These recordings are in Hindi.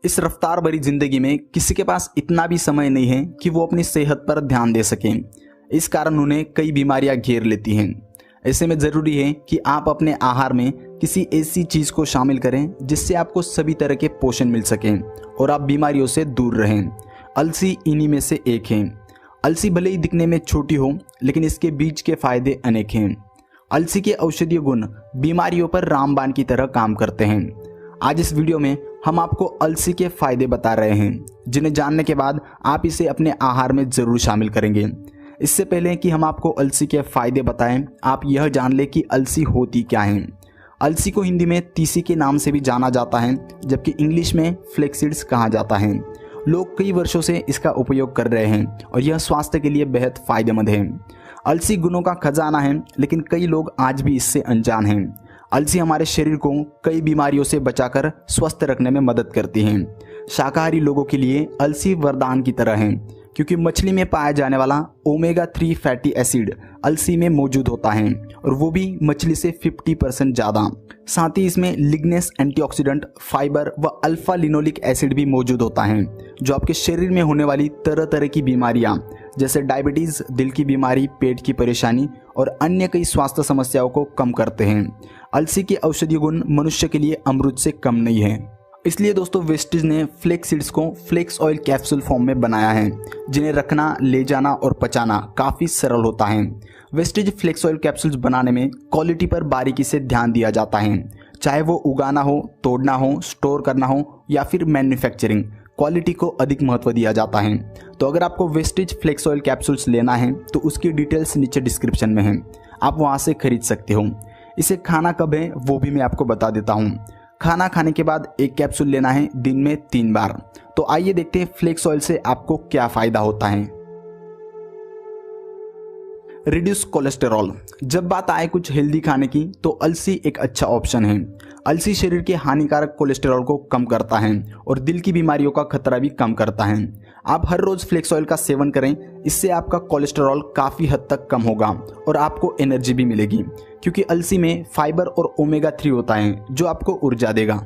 इस रफ्तार भरी जिंदगी में किसी के पास इतना भी समय नहीं है कि वो अपनी सेहत पर ध्यान दे सकें। इस कारण उन्हें कई बीमारियां घेर लेती हैं। ऐसे में ज़रूरी है कि आप अपने आहार में किसी ऐसी चीज़ को शामिल करें जिससे आपको सभी तरह के पोषण मिल सकें और आप बीमारियों से दूर रहें। अलसी इन्हीं में से एक है। अलसी भले ही दिखने में छोटी हो, लेकिन इसके बीज के फायदे अनेक हैं। अलसी के औषधीय गुण बीमारियों पर रामबाण की तरह काम करते हैं। आज इस वीडियो में हम आपको अलसी के फायदे बता रहे हैं, जिन्हें जानने के बाद आप इसे अपने आहार में ज़रूर शामिल करेंगे। इससे पहले कि हम आपको अलसी के फायदे बताएं, आप यह जान लें कि अलसी होती क्या है। अलसी को हिंदी में तीसी के नाम से भी जाना जाता है, जबकि इंग्लिश में फ्लेक्सीड्स कहा जाता है। लोग कई वर्षों से इसका उपयोग कर रहे हैं और यह स्वास्थ्य के लिए बेहद फायदेमंद है। अलसी गुणों का खजाना है, लेकिन कई लोग आज भी इससे अनजान हैं। अलसी हमारे शरीर को कई बीमारियों से बचाकर स्वस्थ रखने में मदद करती है। शाकाहारी लोगों के लिए अलसी वरदान की तरह है, क्योंकि मछली में पाया जाने वाला ओमेगा 3 फैटी एसिड अलसी में मौजूद होता है, और वो भी मछली से 50% ज़्यादा। साथ ही इसमें लिग्नेस, एंटीऑक्सीडेंट, फाइबर व अल्फा लिनोलिक एसिड भी मौजूद होता है, जो आपके शरीर में होने वाली तरह तरह की बीमारियां जैसे डायबिटीज़, दिल की बीमारी, पेट की परेशानी और अन्य कई स्वास्थ्य समस्याओं को कम करते हैं। अलसी के औषधीय गुण मनुष्य के लिए अमृत से कम नहीं है। इसलिए दोस्तों, वेस्टीज ने फ्लेक्स सीड्स को फ्लेक्स ऑयल कैप्सूल फॉर्म में बनाया है, जिन्हें रखना, ले जाना और पचाना काफ़ी सरल होता है। वेस्टीज फ्लेक्स ऑयल कैप्सूल्स बनाने में क्वालिटी पर बारीकी से ध्यान दिया जाता है, चाहे वो उगाना हो, तोड़ना हो, स्टोर करना हो या फिर मैन्युफैक्चरिंग। क्वालिटी को अधिक महत्व दिया जाता है। तो अगर आपको वेस्टीज फ्लेक्स ऑयल कैप्सूल्स लेना है तो उसकी डिटेल्स नीचे डिस्क्रिप्शन में है, आप वहाँ से खरीद सकते हो। इसे खाना कब है वो भी मैं आपको बता देता हूँ। खाना खाने के बाद एक कैप्सूल लेना है दिन में 3 बार। तो आइए देखते हैं फ्लेक्स ऑयल से आपको क्या फ़ायदा होता है। Reduce cholesterol. जब बात आए कुछ हेल्दी खाने की तो अलसी एक अच्छा ऑप्शन है। अलसी शरीर के हानिकारक कोलेस्टेरॉल को कम करता है और दिल की बीमारियों का खतरा भी कम करता है। आप हर रोज़ फ्लेक्स ऑयल का सेवन करें, इससे आपका कोलेस्टेरॉल काफ़ी हद तक कम होगा और आपको एनर्जी भी मिलेगी, क्योंकि अलसी में फाइबर और ओमेगा 3 होता है, जो आपको ऊर्जा देगा।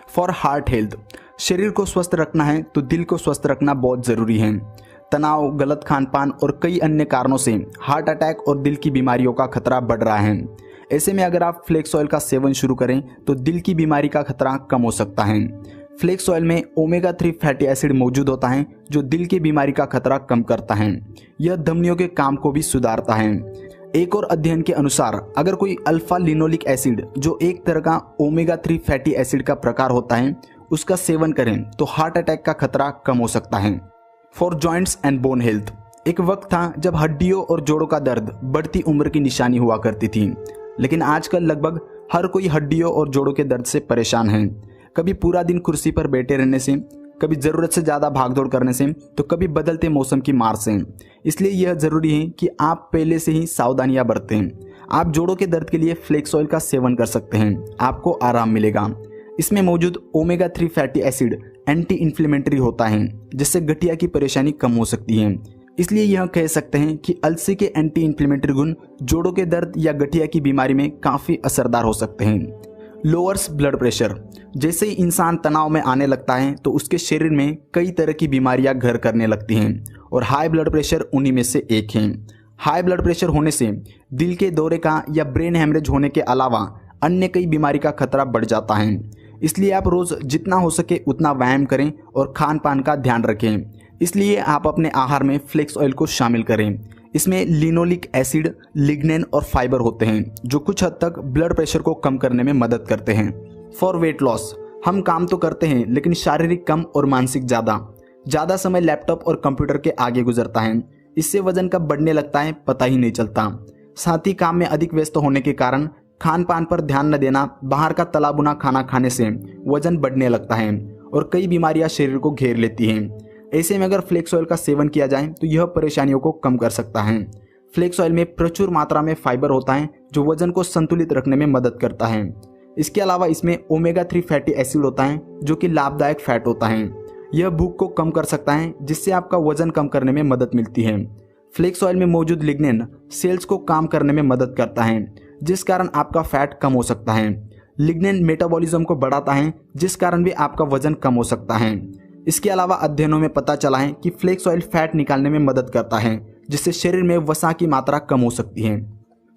For heart health. शरीर को स्वस्थ रखना है तो दिल को स्वस्थ रखना बहुत ज़रूरी है। तनाव, गलत खान पान और कई अन्य कारणों से हार्ट अटैक और दिल की बीमारियों का खतरा बढ़ रहा है। ऐसे में अगर आप फ्लेक्स ऑयल का सेवन शुरू करें तो दिल की बीमारी का खतरा कम हो सकता है। फ्लेक्स ऑयल में ओमेगा 3 फैटी एसिड मौजूद होता है, जो दिल की बीमारी का खतरा कम करता है। यह धमनियों के काम को भी सुधारता है। एक और अध्ययन के अनुसार अगर कोई अल्फा लिनोलिक एसिड, जो एक तरह का ओमेगा 3 फैटी एसिड का प्रकार होता है, उसका सेवन करें तो हार्ट अटैक का खतरा कम हो सकता है। For joints and bone health. एक वक्त था जब हड्डियों और जोड़ों का दर्द बढ़ती उम्र की निशानी हुआ करती थी, लेकिन आजकल लगभग हर कोई हड्डियों और जोड़ों के दर्द से परेशान है। कभी पूरा दिन कुर्सी पर बैठे रहने से, कभी ज़रूरत से ज़्यादा भागदौड़ करने से, तो कभी बदलते मौसम की मार से। इसलिए यह ज़रूरी है कि आप पहले से ही सावधानियां बरतें। आप जोड़ों के दर्द के लिए फ्लेक्स ऑयल का सेवन कर सकते हैं, आपको आराम मिलेगा। इसमें मौजूद omega 3 fatty acid anti inflammatory होता है, जिससे गठिया की परेशानी कम हो सकती है। इसलिए यह कह सकते हैं कि अलसी के एंटी इन्फ्लेमेटरी गुण जोड़ों के दर्द या गठिया की बीमारी में काफ़ी असरदार हो सकते हैं। Lowers blood pressure. जैसे ही इंसान तनाव में आने लगता है तो उसके शरीर में कई तरह की बीमारियां घर करने लगती हैं, और हाई ब्लड प्रेशर उन्हीं में से एक है। हाई ब्लड प्रेशर होने से दिल के दौरे का या ब्रेन हेमरेज होने के अलावा अन्य कई बीमारी का खतरा बढ़ जाता है। इसलिए आप रोज़ जितना हो सके उतना व्यायाम करें और खान पान का ध्यान रखें। इसलिए आप अपने आहार में फ्लेक्स ऑयल को शामिल करें। इसमें लिनोलिक एसिड, लिग्नेन और फाइबर होते हैं, जो कुछ हद तक ब्लड प्रेशर को कम करने में मदद करते हैं। For weight loss. हम काम तो करते हैं, लेकिन शारीरिक कम और मानसिक ज़्यादा समय लैपटॉप और कंप्यूटर के आगे गुजरता है। इससे वजन कब बढ़ने लगता है पता ही नहीं चलता। साथ ही काम में अधिक व्यस्त होने के कारण खान पान पर ध्यान न देना, बाहर का तला भुना खाना खाने से वजन बढ़ने लगता है और कई बीमारियां शरीर को घेर लेती हैं। ऐसे में अगर फ्लेक्स ऑयल का सेवन किया जाए तो यह परेशानियों को कम कर सकता है। फ्लेक्स ऑयल में प्रचुर मात्रा में फाइबर होता है, जो वजन को संतुलित रखने में मदद करता है। इसके अलावा इसमें ओमेगा 3 फैटी एसिड होता है, जो कि लाभदायक फैट होता है। यह भूख को कम कर सकता है, जिससे आपका वजन कम करने में मदद मिलती है। फ्लेक्स ऑयल में मौजूद लिग्नेन सेल्स को काम करने में मदद करता है, जिस कारण आपका फैट कम हो सकता है। लिग्नेन मेटाबॉलिज्म को बढ़ाता है, जिस कारण भी आपका वजन कम हो सकता है। इसके अलावा अध्ययनों में पता चला है कि फ्लेक्स ऑयल फैट निकालने में मदद करता है, जिससे शरीर में वसा की मात्रा कम हो सकती है।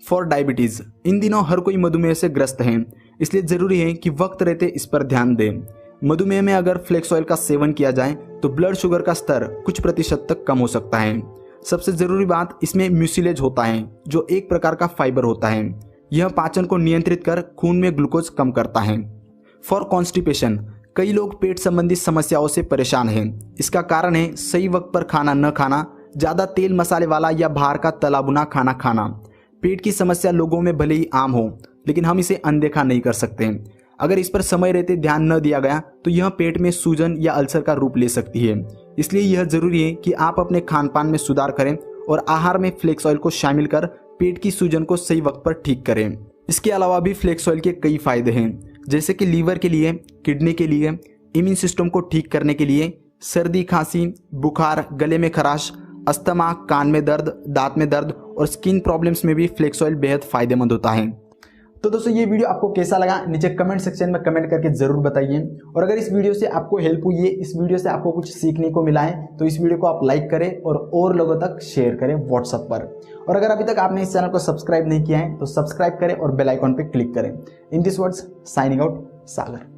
फॉर डायबिटीज़, इन दिनों हर कोई मधुमेह से ग्रस्त है, इसलिए ज़रूरी है कि वक्त रहते इस पर ध्यान दें। मधुमेह में अगर फ्लेक्स ऑयल का सेवन किया जाए तो ब्लड शुगर का स्तर कुछ प्रतिशत तक कम हो सकता है। सबसे ज़रूरी बात, इसमें म्यूसिलेज होता है, जो एक प्रकार का फाइबर होता है। यह पाचन को नियंत्रित कर खून में ग्लूकोज कम करता है। फॉर कॉन्स्टिपेशन, कई लोग पेट संबंधी समस्याओं से परेशान हैं। इसका कारण है सही वक्त पर खाना न खाना, ज़्यादा तेल मसाले वाला या बाहर का तला भुना खाना खाना। पेट की समस्या लोगों में भले ही आम हो, लेकिन हम इसे अनदेखा नहीं कर सकते। अगर इस पर समय रहते ध्यान न दिया गया तो यह पेट में सूजन या अल्सर का रूप ले सकती है। इसलिए यह जरूरी है कि आप अपने खान पान में सुधार करें और आहार में फ्लेक्स ऑयल को शामिल कर पेट की सूजन को सही वक्त पर ठीक करें। इसके अलावा भी फ्लेक्स ऑयल के कई फायदे हैं, जैसे कि लीवर के लिए, किडनी के लिए, इम्यून सिस्टम को ठीक करने के लिए, सर्दी खांसी, बुखार, गले में खराश, अस्थमा, कान में दर्द, दांत में दर्द और स्किन प्रॉब्लम्स में भी फ्लेक्स ऑयल बेहद फायदेमंद होता है। तो दोस्तों, ये वीडियो आपको कैसा लगा नीचे कमेंट सेक्शन में कमेंट करके जरूर बताइए। और अगर इस वीडियो से आपको हेल्प हुई है, इस वीडियो से आपको कुछ सीखने को मिला है, तो इस वीडियो को आप लाइक करें और लोगों तक शेयर करें व्हाट्सएप पर। और अगर अभी तक आपने इस चैनल को सब्सक्राइब नहीं किया है तो सब्सक्राइब करें और बेल आइकॉन पर क्लिक करें। In this words, signing out, Sagar.